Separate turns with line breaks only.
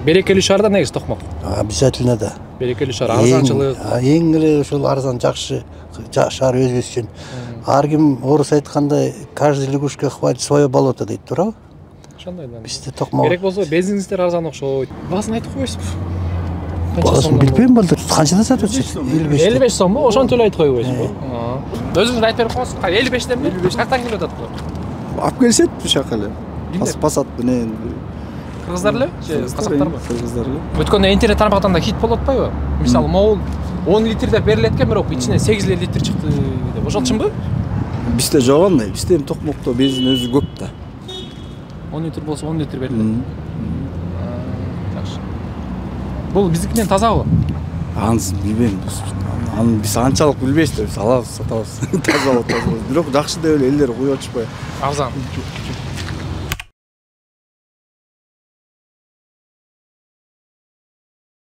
Берекелүү шаарда негизи токмок.
Обязательно да.
Берекелүү шаар, арзанчылык.
Эң эле ошол арзан жакшы шаар өзүбүз үчүн. Ар ким орус айткандай, каждой лягушке хватит свое болото дейт, туурабы?
Ошондой да.
Бизде токмок.
Керек болсо бензиниңиздер арзан окшойт. Баасын айтып койбойсузбу?
Баасын билбейм балдар. Канчадан сатып атышат?
55 сомбу? Ошончо эле айтып койбойсузбу? Өзүңүз айтып берип коесуз. 55тенби? Каяктан келип атат булар?
Алып келишет бушака эле. Пассат менен.
Кыргыздар эле? Же казактарбы?
Кыргыздар эле.
Өткөндө интернет тармактан да хит болуп атпайбы? Мисалы, могул 10 литр деп берилет экен, бирок ичинен 8 литр чыкты деп. Ошол чынбы?
Бизде жок андай. Бизде токмокто бензин өзү көп да.
10 литр болсо 10 литр берилет. Жакшы. Бул биздикинен тазабы?
Ансын билбейм. Аны биз анчалык билбейбиз да, биз алабыз, сатабыз. Таза болот, таза болот. Бирок жакшы деп эле элдер куюп атышпайбы?
Арзан.